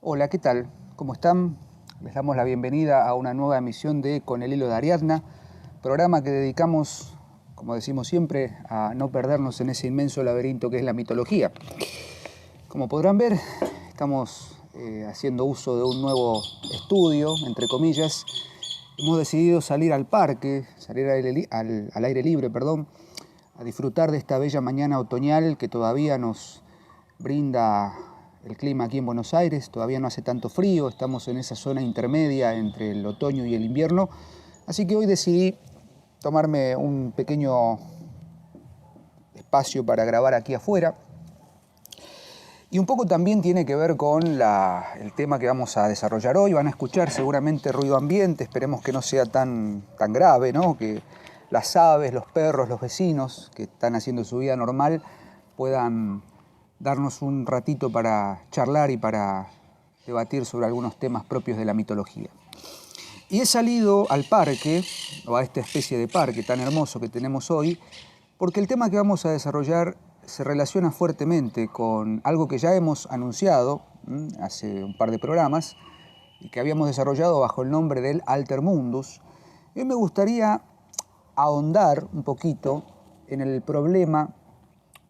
Hola, ¿qué tal? ¿Cómo están? Les damos la bienvenida a una nueva emisión de Con el hilo de Ariadna, programa que dedicamos, como decimos siempre, a no perdernos en ese inmenso laberinto que es la mitología. Como podrán ver, estamos haciendo uso de un nuevo estudio, entre comillas. Hemos decidido salir al parque, salir al aire libre, a disfrutar de esta bella mañana otoñal que todavía nos brinda el clima aquí en Buenos Aires. Todavía no hace tanto frío, estamos en esa zona intermedia entre el otoño y el invierno. Así que hoy decidí tomarme un pequeño espacio para grabar aquí afuera. Y un poco también tiene que ver con el tema que vamos a desarrollar hoy. Van a escuchar seguramente ruido ambiente, esperemos que no sea tan grave, ¿no? Que las aves, los perros, los vecinos que están haciendo su vida normal puedan darnos un ratito para charlar y para debatir sobre algunos temas propios de la mitología. Y he salido al parque, o a esta especie de parque tan hermoso que tenemos hoy, porque el tema que vamos a desarrollar se relaciona fuertemente con algo que ya hemos anunciado hace un par de programas y que habíamos desarrollado bajo el nombre del Alter Mundus. Y me gustaría ahondar un poquito en el problema,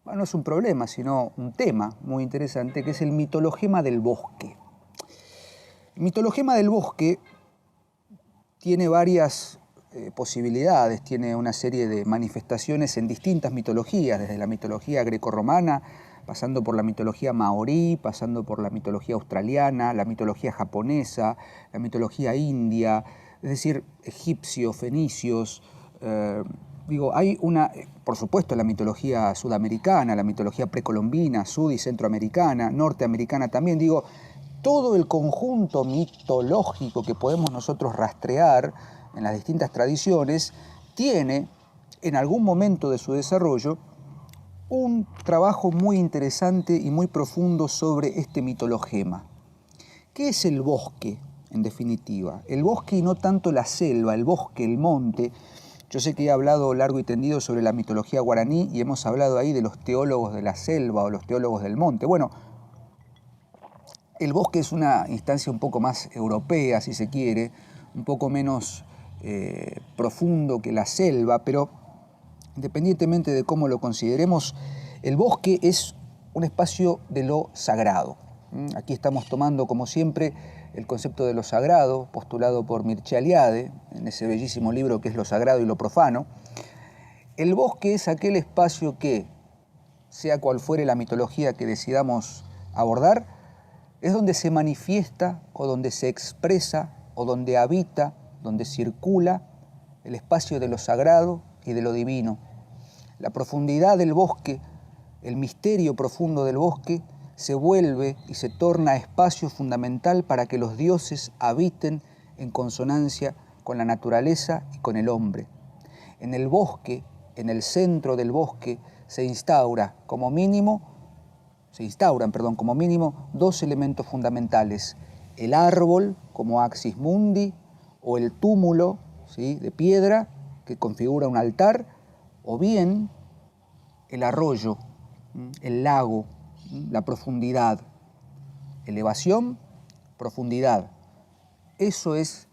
bueno, no es un problema, sino un tema muy interesante, que es el mitologema del bosque. El mitologema del bosque tiene varias posibilidades, tiene una serie de manifestaciones en distintas mitologías, desde la mitología grecorromana, pasando por la mitología maorí, pasando por la mitología australiana, la mitología japonesa, la mitología india, es decir, egipcios, fenicios. Hay por supuesto, la mitología sudamericana, la mitología precolombina, sud- y centroamericana, norteamericana también. Todo el conjunto mitológico que podemos nosotros rastrear en las distintas tradiciones tiene, en algún momento de su desarrollo, un trabajo muy interesante y muy profundo sobre este mitologema. ¿Qué es el bosque, en definitiva? El bosque y no tanto la selva, el bosque, el monte. Yo sé que he hablado largo y tendido sobre la mitología guaraní y hemos hablado ahí de los teólogos de la selva o los teólogos del monte. Bueno, el bosque es una instancia un poco más europea, si se quiere, un poco menos profundo que la selva, pero independientemente de cómo lo consideremos, el bosque es un espacio de lo sagrado. Aquí estamos tomando, como siempre, el concepto de lo sagrado, postulado por Mircea Eliade, en ese bellísimo libro que es Lo sagrado y lo profano. El bosque es aquel espacio que, sea cual fuere la mitología que decidamos abordar, es donde se manifiesta o donde se expresa o donde habita, donde circula el espacio de lo sagrado y de lo divino. La profundidad del bosque, el misterio profundo del bosque, se vuelve y se torna espacio fundamental para que los dioses habiten en consonancia con la naturaleza y con el hombre. En el bosque, en el centro del bosque, se instauran como mínimo dos elementos fundamentales: el árbol como axis mundi, o el túmulo, ¿sí?, de piedra que configura un altar, o bien el arroyo, el lago, la profundidad. Elevación, profundidad. Eso es,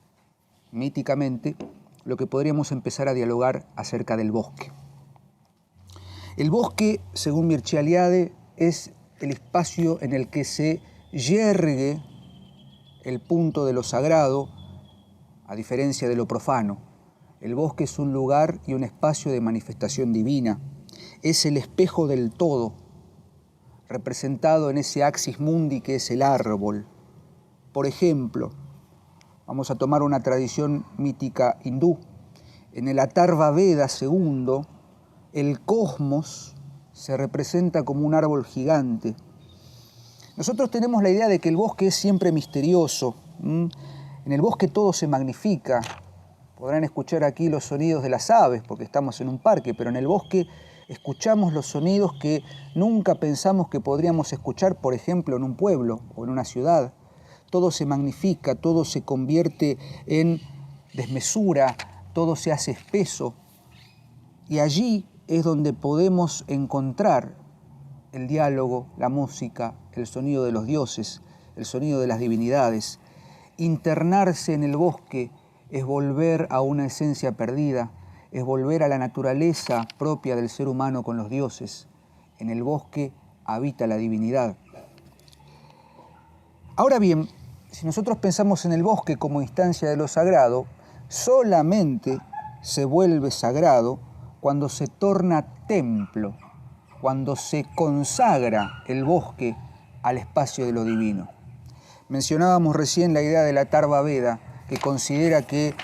míticamente, lo que podríamos empezar a dialogar acerca del bosque. El bosque, según Mircea Eliade, es el espacio en el que se yergue el punto de lo sagrado, a diferencia de lo profano. El bosque es un lugar y un espacio de manifestación divina. Es el espejo del todo, representado en ese axis mundi que es el árbol. Por ejemplo, vamos a tomar una tradición mítica hindú. En el Atharva Veda II, el cosmos se representa como un árbol gigante. Nosotros tenemos la idea de que el bosque es siempre misterioso. En el bosque todo se magnifica. Podrán escuchar aquí los sonidos de las aves porque estamos en un parque, pero en el bosque escuchamos los sonidos que nunca pensamos que podríamos escuchar, por ejemplo, en un pueblo o en una ciudad. Todo se magnifica, todo se convierte en desmesura, todo se hace espeso. Y allí es donde podemos encontrar el diálogo, la música, el sonido de los dioses. el sonido de las divinidades. Internarse en el bosque es volver a una esencia perdida, es volver a la naturaleza propia del ser humano con los dioses. En el bosque habita la divinidad. Ahora bien, si nosotros pensamos en el bosque como instancia de lo sagrado, solamente se vuelve sagrado cuando se torna templo, cuando se consagra el bosque al espacio de lo divino. Mencionábamos recién la idea de la Atharva Veda, que considera que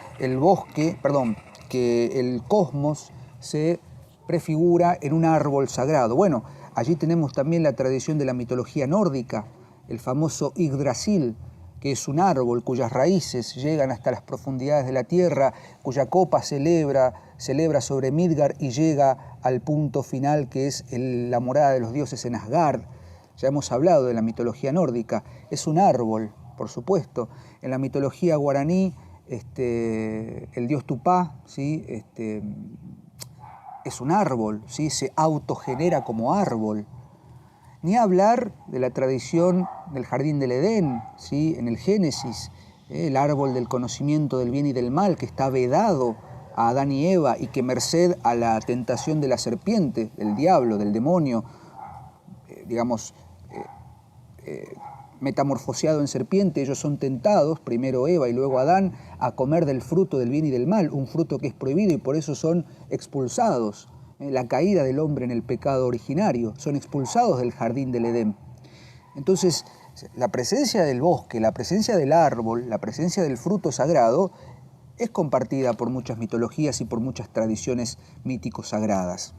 que el cosmos se prefigura en un árbol sagrado. Bueno, allí tenemos también la tradición de la mitología nórdica, el famoso Yggdrasil, que es un árbol cuyas raíces llegan hasta las profundidades de la tierra, cuya copa celebra sobre Midgard y llega al punto final que es la morada de los dioses en Asgard. Ya hemos hablado de la mitología nórdica, es un árbol, por supuesto. En la mitología guaraní, el dios Tupá, ¿sí? Es un árbol, ¿sí? Se autogenera como árbol. Ni hablar de la tradición del jardín del Edén, ¿sí? En el Génesis, el árbol del conocimiento del bien y del mal, que está vedado a Adán y Eva y que merced a la tentación de la serpiente, del diablo, del demonio, metamorfoseado en serpiente, ellos son tentados, primero Eva y luego Adán, a comer del fruto del bien y del mal, un fruto que es prohibido y por eso son expulsados. La caída del hombre en el pecado originario, son expulsados del jardín del Edén. Entonces, la presencia del bosque, la presencia del árbol, la presencia del fruto sagrado es compartida por muchas mitologías y por muchas tradiciones mítico-sagradas.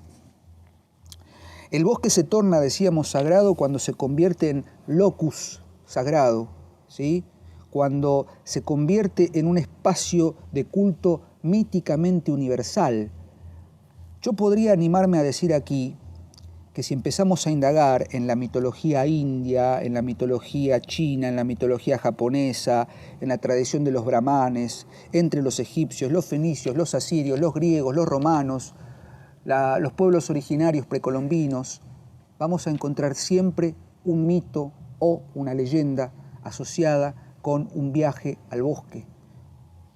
El bosque se torna, decíamos, sagrado cuando se convierte en locus sagrado, ¿sí? Cuando se convierte en un espacio de culto míticamente universal. Yo podría animarme a decir aquí que si empezamos a indagar en la mitología india, en la mitología china, en la mitología japonesa, en la tradición de los brahmanes, entre los egipcios, los fenicios, los asirios, los griegos, los romanos, los pueblos originarios precolombinos, vamos a encontrar siempre un mito o una leyenda asociada con un viaje al bosque,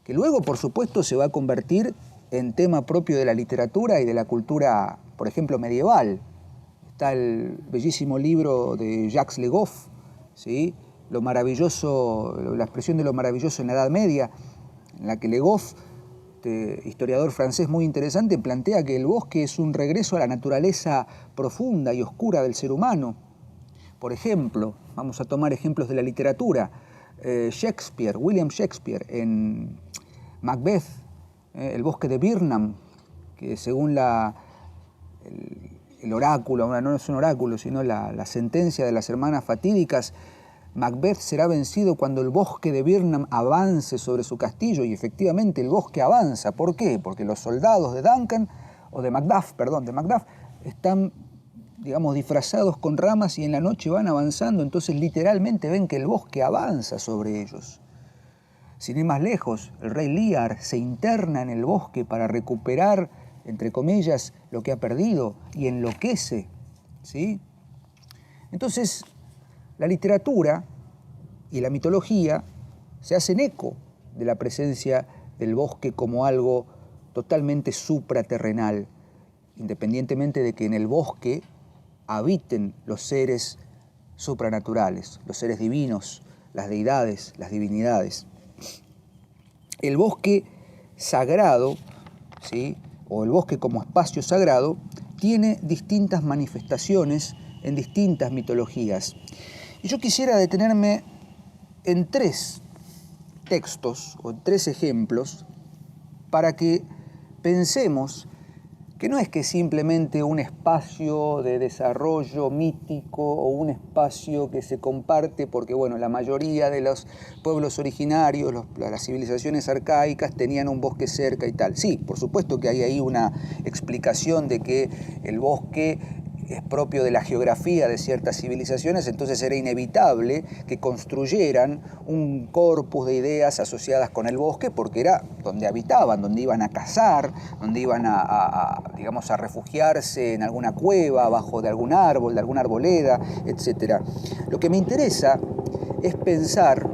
que luego, por supuesto, se va a convertir en tema propio de la literatura y de la cultura, por ejemplo, medieval. Está el bellísimo libro de Jacques Le Goff, ¿sí? Lo maravilloso, la expresión de lo maravilloso en la Edad Media, en la que Le Goff, historiador francés muy interesante, plantea que el bosque es un regreso a la naturaleza profunda y oscura del ser humano. Por ejemplo, vamos a tomar ejemplos de la literatura. William Shakespeare, en Macbeth, el bosque de Birnam, que según el oráculo, no es un oráculo, sino la sentencia de las hermanas fatídicas, Macbeth será vencido cuando el bosque de Birnam avance sobre su castillo, y efectivamente el bosque avanza. ¿Por qué? Porque los soldados de Macduff, están, disfrazados con ramas y en la noche van avanzando, entonces literalmente ven que el bosque avanza sobre ellos. Sin ir más lejos, el rey Lear se interna en el bosque para recuperar, entre comillas, lo que ha perdido y enloquece, ¿sí? Entonces, la literatura y la mitología se hacen eco de la presencia del bosque como algo totalmente supraterrenal, independientemente de que en el bosque habiten los seres supranaturales, los seres divinos, las deidades, las divinidades. El bosque sagrado, ¿sí? O el bosque como espacio sagrado, tiene distintas manifestaciones en distintas mitologías. Y yo quisiera detenerme en 3 textos o en 3 ejemplos para que pensemos que no es que simplemente un espacio de desarrollo mítico o un espacio que se comparte porque, la mayoría de los pueblos originarios, las civilizaciones arcaicas tenían un bosque cerca y tal. Sí, por supuesto que hay ahí una explicación de que el bosque es propio de la geografía de ciertas civilizaciones, entonces era inevitable que construyeran un corpus de ideas asociadas con el bosque porque era donde habitaban, donde iban a cazar, donde iban a refugiarse en alguna cueva, abajo de algún árbol, de alguna arboleda, etc. Lo que me interesa es pensar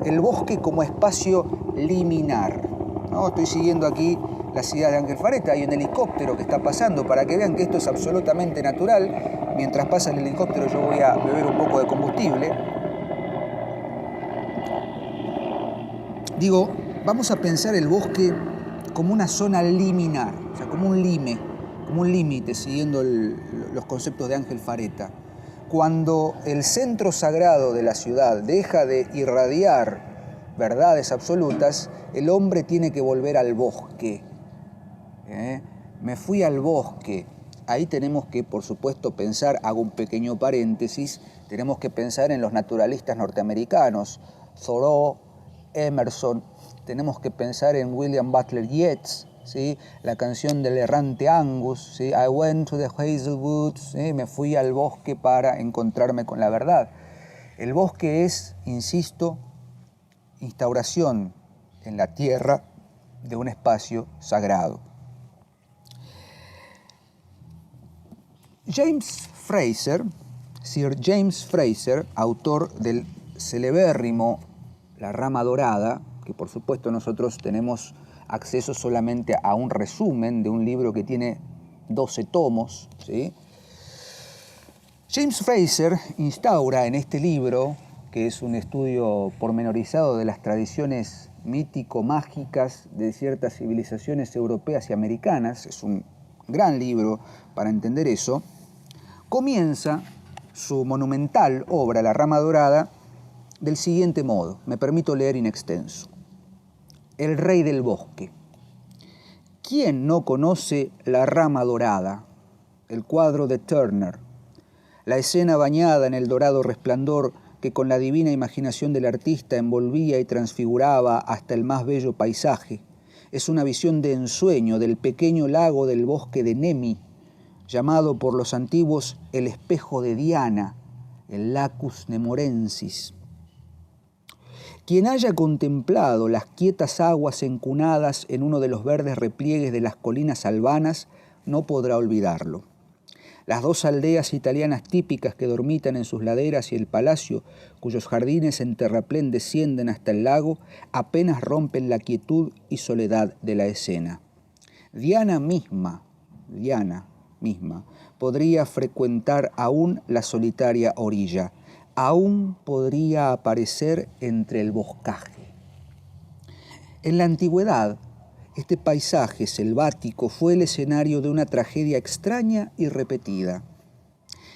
el bosque como espacio liminar, ¿no? Estoy siguiendo aquí las ideas de Ángel Fareta, hay un helicóptero que está pasando para que vean que esto es absolutamente natural. Mientras pasa el helicóptero yo voy a beber un poco de combustible. Digo, vamos a pensar el bosque como una zona liminar, o sea, como un límite, siguiendo los conceptos de Ángel Fareta. Cuando el centro sagrado de la ciudad deja de irradiar verdades absolutas, el hombre tiene que volver al bosque. Me fui al bosque. Ahí tenemos que, por supuesto, pensar, hago un pequeño paréntesis, tenemos que pensar en los naturalistas norteamericanos, Thoreau, Emerson, tenemos que pensar en William Butler Yeats, ¿sí? La canción del errante Angus, ¿sí? I went to the hazel woods, ¿sí? Me fui al bosque para encontrarme con la verdad. El bosque es, insisto, instauración en la tierra de un espacio sagrado. Sir James Fraser, autor del celebérrimo La Rama Dorada, que por supuesto nosotros tenemos acceso solamente a un resumen de un libro que tiene 12 tomos, ¿sí? James Fraser instaura en este libro, que es un estudio pormenorizado de las tradiciones mítico-mágicas de ciertas civilizaciones europeas y americanas, es un gran libro para entender eso, comienza su monumental obra, La Rama Dorada, del siguiente modo, me permito leer in extenso. El rey del bosque. ¿Quién no conoce La Rama Dorada? El cuadro de Turner. La escena bañada en el dorado resplandor que con la divina imaginación del artista envolvía y transfiguraba hasta el más bello paisaje. Es una visión de ensueño del pequeño lago del bosque de Nemi, llamado por los antiguos el espejo de Diana, el Lacus Nemorensis. Quien haya contemplado las quietas aguas encunadas en uno de los verdes repliegues de las colinas albanas no podrá olvidarlo. Las dos aldeas italianas típicas que dormitan en sus laderas y el palacio, cuyos jardines en terraplén descienden hasta el lago, apenas rompen la quietud y soledad de la escena. Diana misma, podría frecuentar aún la solitaria orilla, aún podría aparecer entre el boscaje. En la antigüedad, este paisaje selvático fue el escenario de una tragedia extraña y repetida.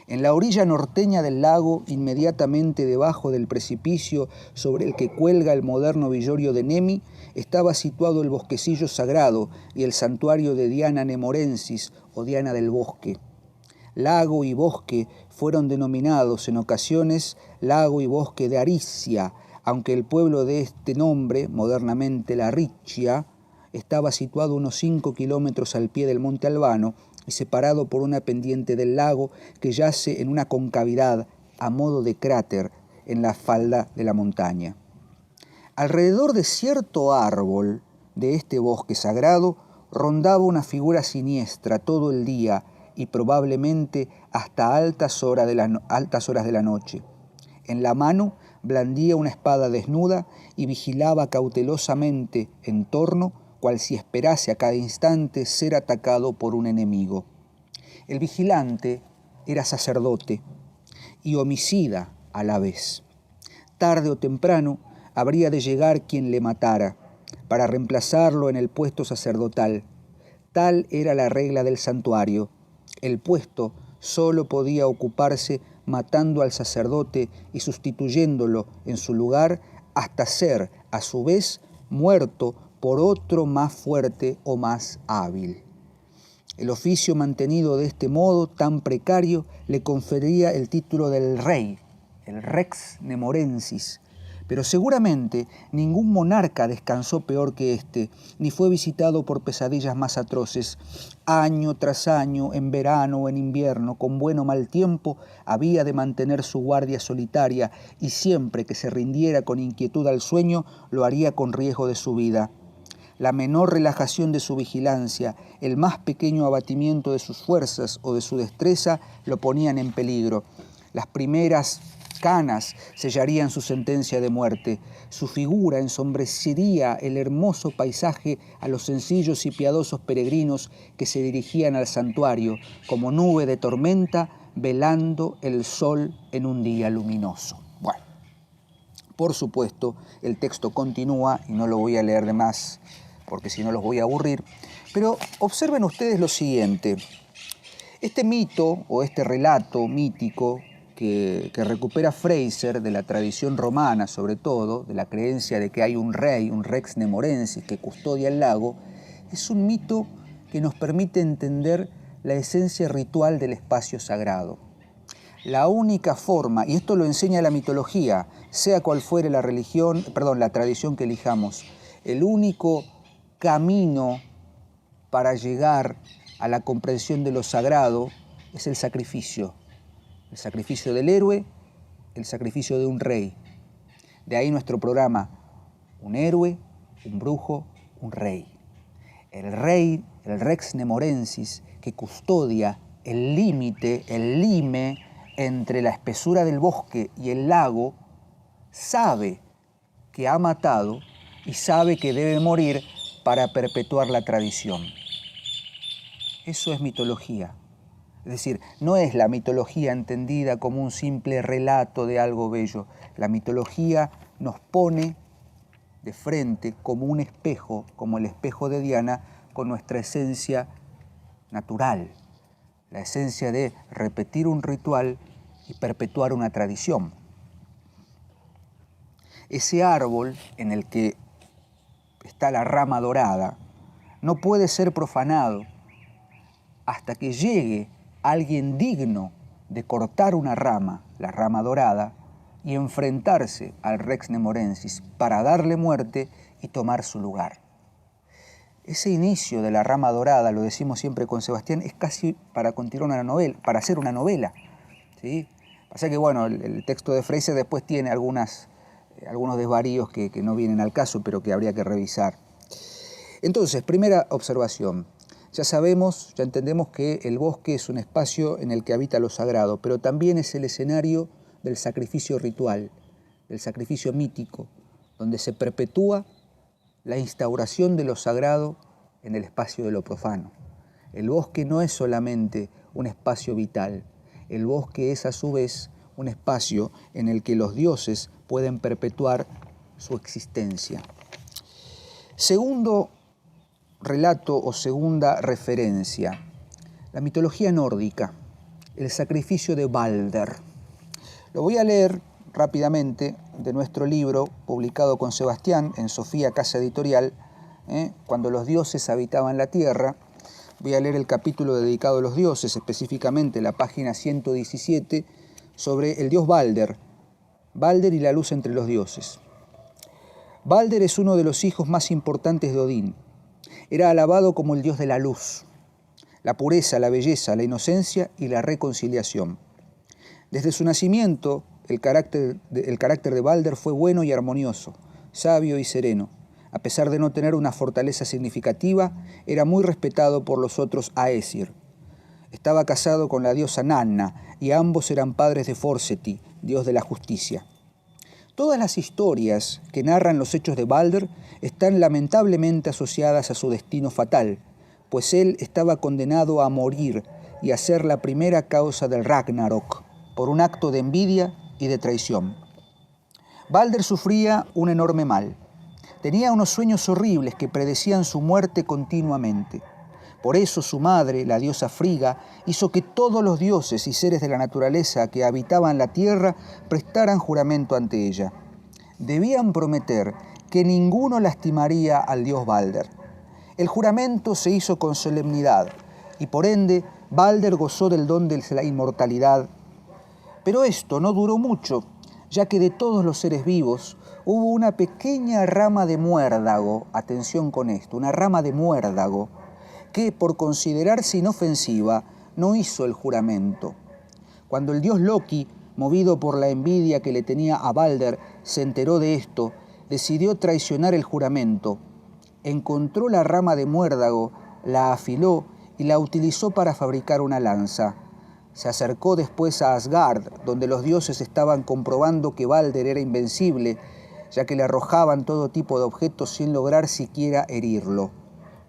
En la orilla norteña del lago, inmediatamente debajo del precipicio sobre el que cuelga el moderno villorio de Nemi, estaba situado el bosquecillo sagrado y el santuario de Diana Nemorensis o Diana del Bosque. Lago y bosque fueron denominados en ocasiones Lago y Bosque de Aricia, aunque el pueblo de este nombre, modernamente La Riccia, estaba situado unos 5 kilómetros al pie del monte Albano y separado por una pendiente del lago que yace en una concavidad a modo de cráter en la falda de la montaña. Alrededor de cierto árbol de este bosque sagrado rondaba una figura siniestra todo el día y probablemente hasta altas horas de la noche. En la mano blandía una espada desnuda y vigilaba cautelosamente en torno, cual si esperase a cada instante ser atacado por un enemigo. El vigilante era sacerdote y homicida a la vez. Tarde o temprano habría de llegar quien le matara, para reemplazarlo en el puesto sacerdotal. Tal era la regla del santuario. El puesto solo podía ocuparse matando al sacerdote y sustituyéndolo en su lugar hasta ser, a su vez, muerto por otro más fuerte o más hábil. El oficio mantenido de este modo tan precario le confería el título del rey, el Rex Nemorensis, pero seguramente ningún monarca descansó peor que éste, ni fue visitado por pesadillas más atroces. Año tras año, en verano o en invierno, con buen o mal tiempo, había de mantener su guardia solitaria y siempre que se rindiera con inquietud al sueño, lo haría con riesgo de su vida. La menor relajación de su vigilancia, el más pequeño abatimiento de sus fuerzas o de su destreza lo ponían en peligro. Las primeras canas sellarían su sentencia de muerte. Su figura ensombrecería el hermoso paisaje a los sencillos y piadosos peregrinos que se dirigían al santuario, como nube de tormenta velando el sol en un día luminoso. Bueno, por supuesto, el texto continúa y no lo voy a leer de más, porque si no los voy a aburrir, pero observen ustedes lo siguiente. Este mito o este relato mítico que recupera Fraser de la tradición romana, sobre todo, de la creencia de que hay un rey, un rex nemorensis, que custodia el lago, es un mito que nos permite entender la esencia ritual del espacio sagrado. La única forma, y esto lo enseña la mitología, sea cual fuere la la tradición que elijamos, el único camino para llegar a la comprensión de lo sagrado es el sacrificio del héroe, el sacrificio de un rey. De ahí nuestro programa, un héroe, un brujo, un rey. El rey, el rex nemorensis, que custodia el límite, el lime entre la espesura del bosque y el lago, sabe que ha matado y sabe que debe morir para perpetuar la tradición. Eso es mitología. Es decir, no es la mitología entendida como un simple relato de algo bello. La mitología nos pone de frente como un espejo, como el espejo de Diana, con nuestra esencia natural, la esencia de repetir un ritual y perpetuar una tradición. Ese árbol en el que está la rama dorada no puede ser profanado hasta que llegue alguien digno de cortar una rama, la rama dorada, y enfrentarse al rex nemorensis para darle muerte y tomar su lugar. Ese inicio de la rama dorada, lo decimos siempre con Sebastián, es casi para continuar una novela, para hacer una novela, ¿sí? Pasa que, bueno, el texto de Fraser después tiene algunos desvaríos que no vienen al caso, pero que habría que revisar. Entonces, primera observación. Ya sabemos, ya entendemos que el bosque es un espacio en el que habita lo sagrado, pero también es el escenario del sacrificio ritual, del sacrificio mítico, donde se perpetúa la instauración de lo sagrado en el espacio de lo profano. El bosque no es solamente un espacio vital, el bosque es a su vez un espacio en el que los dioses pueden perpetuar su existencia. Segundo relato o segunda referencia, la mitología nórdica, el sacrificio de Balder. Lo voy a leer rápidamente de nuestro libro, publicado con Sebastián en Sofía Casa Editorial, Cuando los dioses habitaban la tierra. Voy a leer el capítulo dedicado a los dioses, específicamente la página 117, sobre el dios Balder, Balder y la luz entre los dioses. Balder es uno de los hijos más importantes de Odín. Era alabado como el dios de la luz, la pureza, la belleza, la inocencia y la reconciliación. Desde su nacimiento, el carácter de Balder fue bueno y armonioso, sabio y sereno. A pesar de no tener una fortaleza significativa, era muy respetado por los otros Aesir. Estaba casado con la diosa Nanna y ambos eran padres de Forseti, dios de la justicia. Todas las historias que narran los hechos de Balder están lamentablemente asociadas a su destino fatal, pues él estaba condenado a morir y a ser la primera causa del Ragnarok, por un acto de envidia y de traición. Balder sufría un enorme mal. Tenía unos sueños horribles que predecían su muerte continuamente. Por eso su madre, la diosa Frigga, hizo que todos los dioses y seres de la naturaleza que habitaban la tierra prestaran juramento ante ella. Debían prometer que ninguno lastimaría al dios Balder. El juramento se hizo con solemnidad y por ende Balder gozó del don de la inmortalidad. Pero esto no duró mucho, ya que de todos los seres vivos hubo una pequeña rama de muérdago, atención con esto, una rama de muérdago, que por considerarse inofensiva no hizo el juramento. Cuando el dios Loki, movido por la envidia que le tenía a Balder, se enteró de esto, decidió traicionar el juramento. Encontró la rama de muérdago, la afiló y la utilizó para fabricar una lanza. se acercó después a Asgard, donde los dioses estaban comprobando que Balder era invencible, ya que le arrojaban todo tipo de objetos sin lograr siquiera herirlo.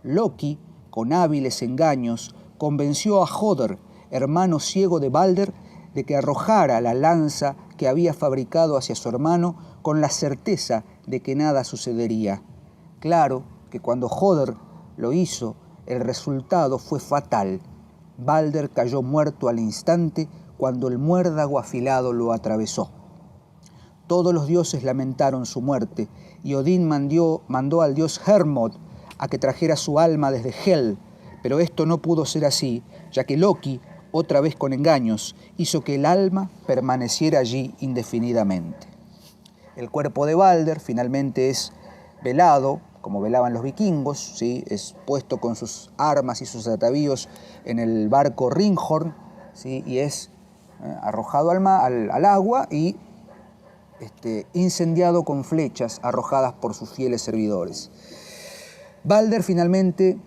Loki, con hábiles engaños, convenció a Hoder, hermano ciego de Balder, de que arrojara la lanza que había fabricado hacia su hermano con la certeza de que nada sucedería. Claro que cuando Hoder lo hizo, el resultado fue fatal. Balder cayó muerto al instante cuando el muérdago afilado lo atravesó. Todos los dioses lamentaron su muerte y Odín mandó al dios Hermod a que trajera su alma desde Hel, pero esto no pudo ser así, ya que Loki, otra vez con engaños, hizo que el alma permaneciera allí indefinidamente. El cuerpo de Balder finalmente es velado, como velaban los vikingos, ¿sí? Es puesto con sus armas y sus atavíos en el barco Ringhorn, ¿sí? Y es arrojado al agua y incendiado con flechas arrojadas por sus fieles servidores. Balder finalmente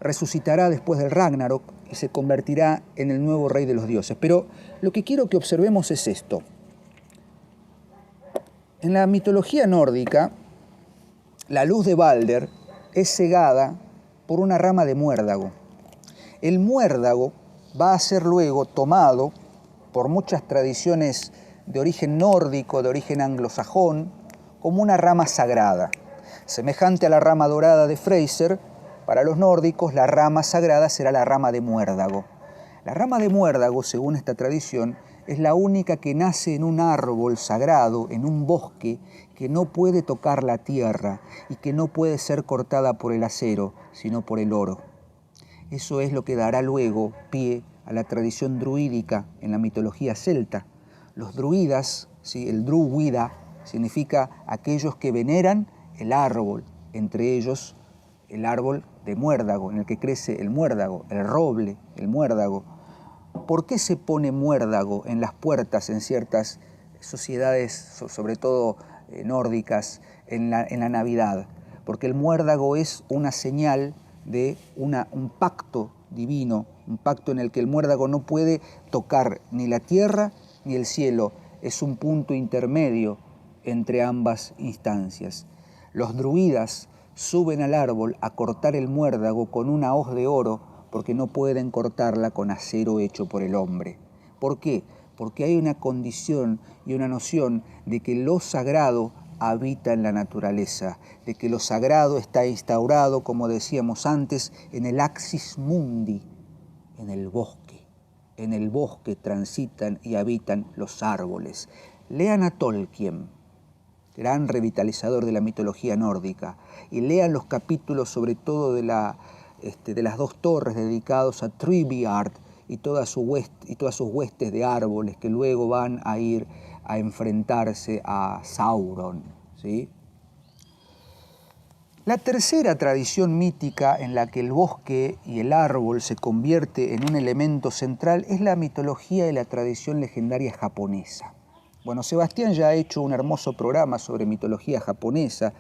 resucitará después del Ragnarok y se convertirá en el nuevo rey de los dioses. Pero lo que quiero que observemos es esto. En la mitología nórdica, la luz de Balder es cegada por una rama de muérdago. El muérdago va a ser luego tomado por muchas tradiciones de origen nórdico, de origen anglosajón, como una rama sagrada. Semejante a la rama dorada de Freyr, para los nórdicos la rama sagrada será la rama de muérdago. La rama de muérdago, según esta tradición, es la única que nace en un árbol sagrado, en un bosque, que no puede tocar la tierra y que no puede ser cortada por el acero, sino por el oro. Eso es lo que dará luego pie a la tradición druídica en la mitología celta. Los druidas, ¿sí? El druida significa aquellos que veneran el árbol, entre ellos el árbol de muérdago, en el que crece el muérdago, el roble, el muérdago. ¿Por qué se pone muérdago en las puertas en ciertas sociedades, sobre todo nórdicas, en la Navidad? Porque el muérdago es una señal de un pacto divino, un pacto en el que el muérdago no puede tocar ni la tierra ni el cielo, es un punto intermedio entre ambas instancias. Los druidas suben al árbol a cortar el muérdago con una hoz de oro porque no pueden cortarla con acero hecho por el hombre. ¿Por qué? Porque hay una condición y una noción de que lo sagrado habita en la naturaleza, de que lo sagrado está instaurado, como decíamos antes, en el axis mundi, en el bosque. En el bosque transitan y habitan los árboles. Lean a Tolkien, gran revitalizador de la mitología nórdica, y lean los capítulos sobre todo de las dos torres dedicados a Treebeard y todas sus huestes de árboles que luego van a ir a enfrentarse a Sauron, ¿sí? La tercera tradición mítica en la que el bosque y el árbol se convierte en un elemento central es la mitología y la tradición legendaria japonesa. Bueno, Sebastián ya ha hecho un hermoso programa sobre mitología japonesa,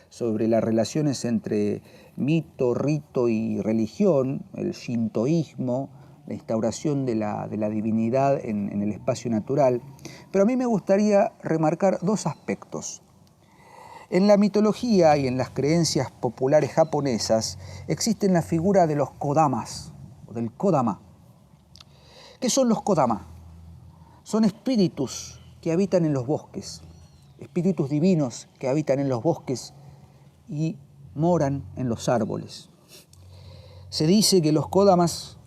sobre las relaciones entre mito, rito y religión, el shintoísmo, la instauración de la divinidad en el espacio natural. Pero a mí me gustaría remarcar dos aspectos. En la mitología y en las creencias populares japonesas existen la figura de los kodamas, o del kodama. ¿Qué son los kodama? Son espíritus que habitan en los bosques, espíritus divinos que habitan en los bosques y moran en los árboles. Se dice que los kodamas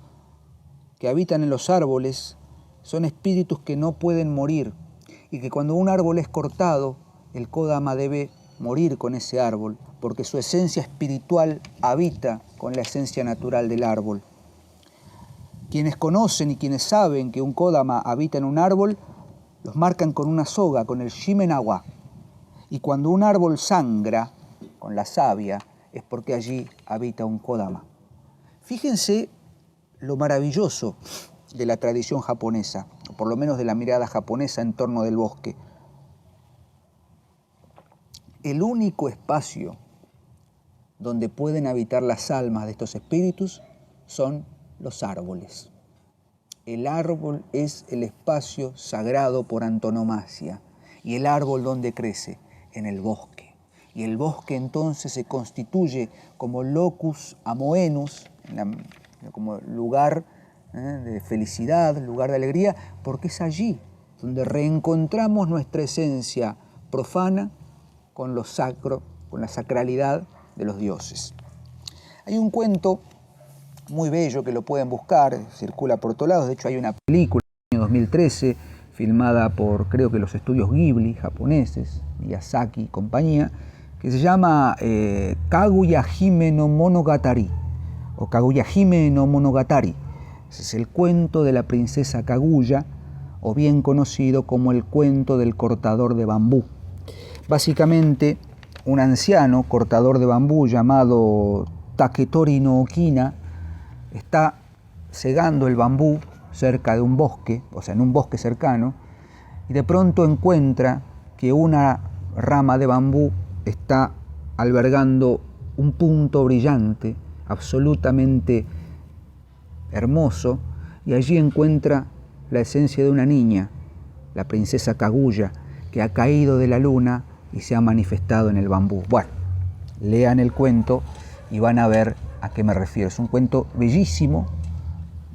que habitan en los árboles son espíritus que no pueden morir y que cuando un árbol es cortado, el kodama debe morir con ese árbol, porque su esencia espiritual habita con la esencia natural del árbol. Quienes conocen y quienes saben que un kodama habita en un árbol, los marcan con una soga, con el shimenawa. Y cuando un árbol sangra con la savia, es porque allí habita un kodama. Fíjense lo maravilloso de la tradición japonesa, o por lo menos de la mirada japonesa en torno del bosque. El único espacio donde pueden habitar las almas de estos espíritus son los árboles. El árbol es el espacio sagrado por antonomasia. ¿Y el árbol dónde crece? En el bosque. Y el bosque entonces se constituye como locus amoenus, como lugar de felicidad, lugar de alegría, porque es allí donde reencontramos nuestra esencia profana con lo sacro, con la sacralidad de los dioses. Hay un cuento muy bello que lo pueden buscar, circula por todos lados, de hecho hay una película en el año 2013 filmada por, creo que los estudios Ghibli japoneses, Miyazaki y compañía, que se llama Kaguya Hime no Monogatari, o Kaguya Hime no Monogatari. Ese es el cuento de la princesa Kaguya, o bien conocido como el cuento del cortador de bambú. Básicamente, un anciano cortador de bambú llamado Taketori no Okina está segando el bambú cerca de un bosque, o sea, en un bosque cercano, y de pronto encuentra que una rama de bambú está albergando un punto brillante, absolutamente hermoso, y allí encuentra la esencia de una niña, la princesa Kaguya, que ha caído de la luna y se ha manifestado en el bambú. Bueno, lean el cuento y van a ver a qué me refiero. Es un cuento bellísimo,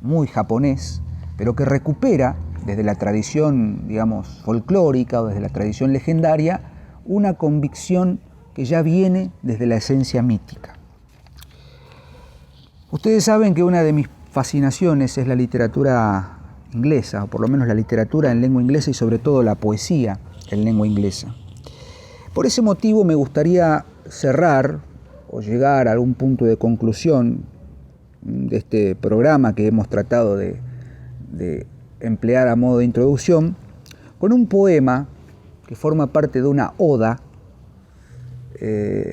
muy japonés, pero que recupera desde la tradición, digamos, folclórica o desde la tradición legendaria, una convicción que ya viene desde la esencia mítica. Ustedes saben que una de mis fascinaciones es la literatura inglesa, o por lo menos la literatura en lengua inglesa y sobre todo la poesía en lengua inglesa. Por ese motivo me gustaría cerrar o llegar a algún punto de conclusión de este programa que hemos tratado de emplear a modo de introducción con un poema que forma parte de una oda,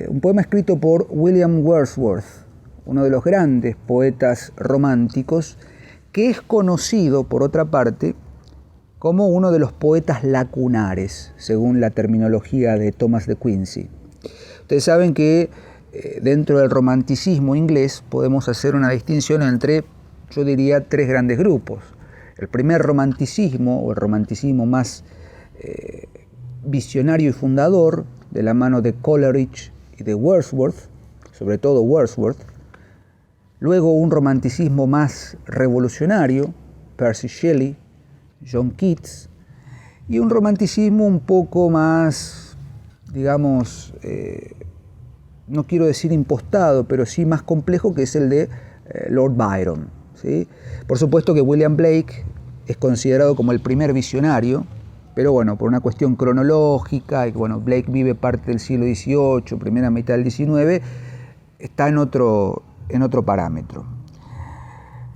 un poema escrito por William Wordsworth, uno de los grandes poetas románticos, que es conocido, por otra parte, como uno de los poetas lacunares, según la terminología de Thomas de Quincey. Ustedes saben que dentro del romanticismo inglés podemos hacer una distinción entre, yo diría, tres grandes grupos. El primer romanticismo, o el romanticismo más visionario y fundador, de la mano de Coleridge y de Wordsworth, sobre todo Wordsworth. Luego un romanticismo más revolucionario, Percy Shelley, John Keats, y un romanticismo un poco más, digamos, no quiero decir impostado, pero sí más complejo, que es el de Lord Byron, ¿sí? Por supuesto que William Blake es considerado como el primer visionario, pero bueno, por una cuestión cronológica, y bueno, Blake vive parte del siglo XVIII, primera mitad del XIX, está en otro parámetro.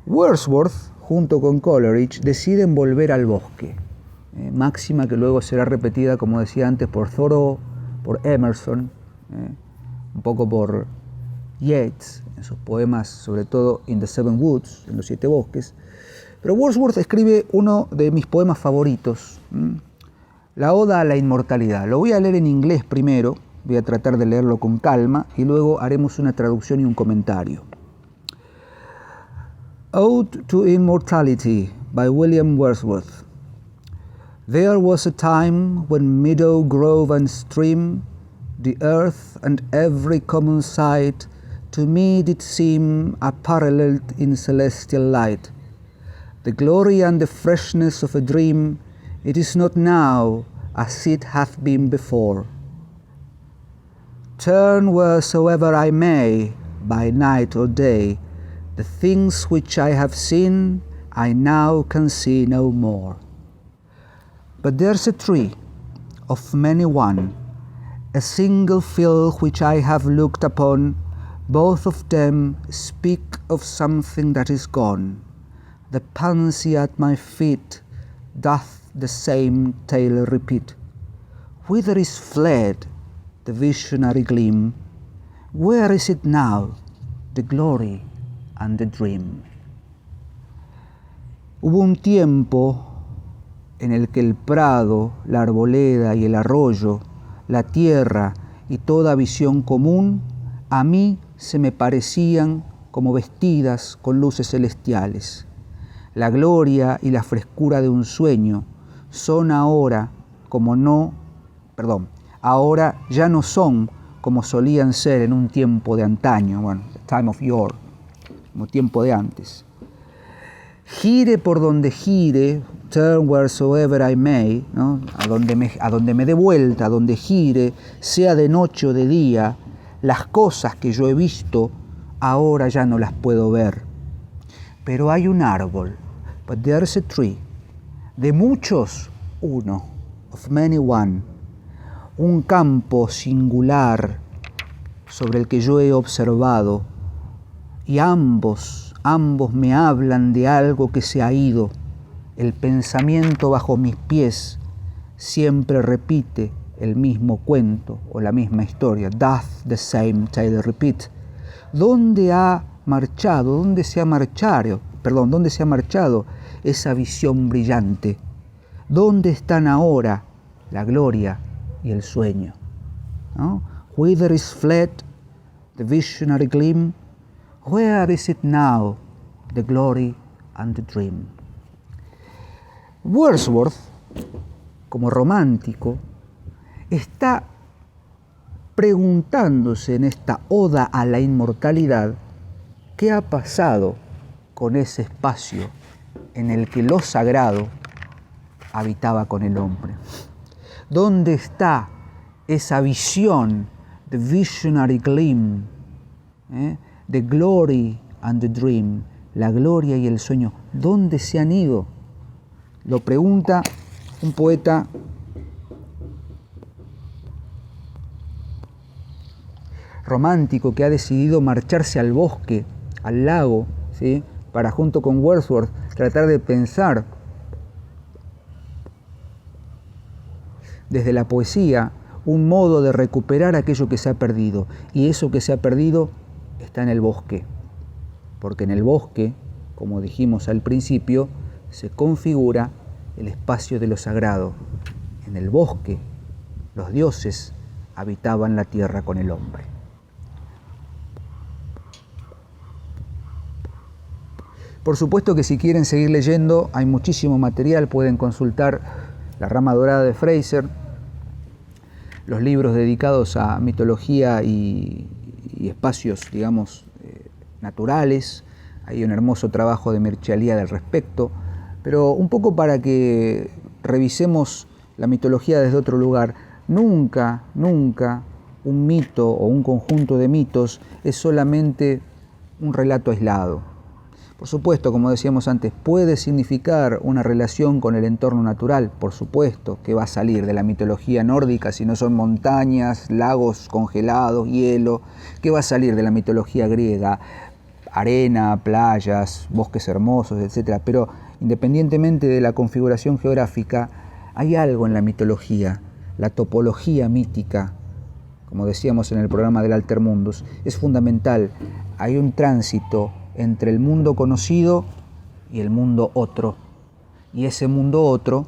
Wordsworth, junto con Coleridge, deciden volver al bosque, máxima que luego será repetida, como decía antes, por Thoreau, por Emerson, un poco por Yeats, en sus poemas, sobre todo In the Seven Woods, en los 7 bosques. Pero Wordsworth escribe uno de mis poemas favoritos, la Oda a la Inmortalidad. Lo voy a leer en inglés primero, voy a tratar de leerlo con calma y luego haremos una traducción y un comentario. Ode to Immortality by William Wordsworth. There was a time when meadow, grove and stream, the earth and every common sight, to me did seem apparelled in celestial light. The glory and the freshness of a dream, it is not now as it hath been before. Turn wheresoever I may, by night or day, the things which I have seen, I now can see no more. But there's a tree, of many one, a single fill which I have looked upon, both of them speak of something that is gone. The pansy at my feet doth the same tale repeat. Whither is fled the visionary gleam? Where is it now, the glory and the dream? Hubo un tiempo en el que el prado, la arboleda y el arroyo, la tierra y toda visión común, a mí se me parecían como vestidas con luces celestiales. la gloria y la frescura de un sueño son ahora ahora ya no son como solían ser en un tiempo de antaño, bueno, time of yore, como tiempo de antes. Gire por donde gire, turn wheresoever I may, ¿no? a donde me dé vuelta, a donde gire, sea de noche o de día, las cosas que yo he visto ahora ya no las puedo ver. Pero hay un árbol, but there's a tree, de muchos uno, of many one, un campo singular sobre el que yo he observado, y ambos me hablan de algo que se ha ido. El pensamiento bajo mis pies siempre repite el mismo cuento o la misma historia. Doth the same tale repeat. ¿Dónde se ha marchado esa visión brillante? ¿Dónde están ahora la gloria y el sueño? ¿No? Whither is fled the visionary gleam? Where is it now, the glory and the dream? Wordsworth, como romántico, está preguntándose en esta oda a la inmortalidad qué ha pasado con ese espacio en el que lo sagrado habitaba con el hombre. ¿Dónde está esa visión, the visionary gleam, the glory and the dream, la gloria y el sueño? ¿Dónde se han ido? Lo pregunta un poeta romántico que ha decidido marcharse al bosque, al lago, ¿sí? Para junto con Wordsworth tratar de pensar desde la poesía un modo de recuperar aquello que se ha perdido. Y eso que se ha perdido está en el bosque, porque en el bosque, como dijimos al principio, se configura el espacio de lo sagrado. En el bosque, los dioses habitaban la tierra con el hombre. Por supuesto que si quieren seguir leyendo, hay muchísimo material, pueden consultar La rama dorada de Fraser, los libros dedicados a mitología y espacios, digamos, naturales. Hay un hermoso trabajo de Mircea Eliade al respecto, pero un poco para que revisemos la mitología desde otro lugar. Nunca un mito o un conjunto de mitos es solamente un relato aislado. Por supuesto, como decíamos antes, puede significar una relación con el entorno natural, por supuesto, que va a salir de la mitología nórdica, si no son montañas, lagos congelados, hielo, que va a salir de la mitología griega, arena, playas, bosques hermosos, etc. Pero independientemente de la configuración geográfica, hay algo en la mitología, la topología mítica, como decíamos en el programa del Altermundus, es fundamental. Hay un tránsito entre el mundo conocido y el mundo otro. Y ese mundo otro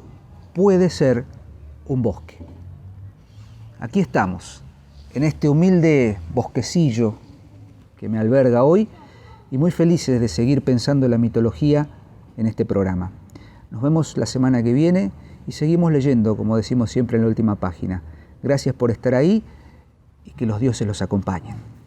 puede ser un bosque. Aquí estamos, en este humilde bosquecillo que me alberga hoy, y muy felices de seguir pensando en la mitología en este programa. Nos vemos la semana que viene y seguimos leyendo, como decimos siempre en la última página. Gracias por estar ahí y que los dioses los acompañen.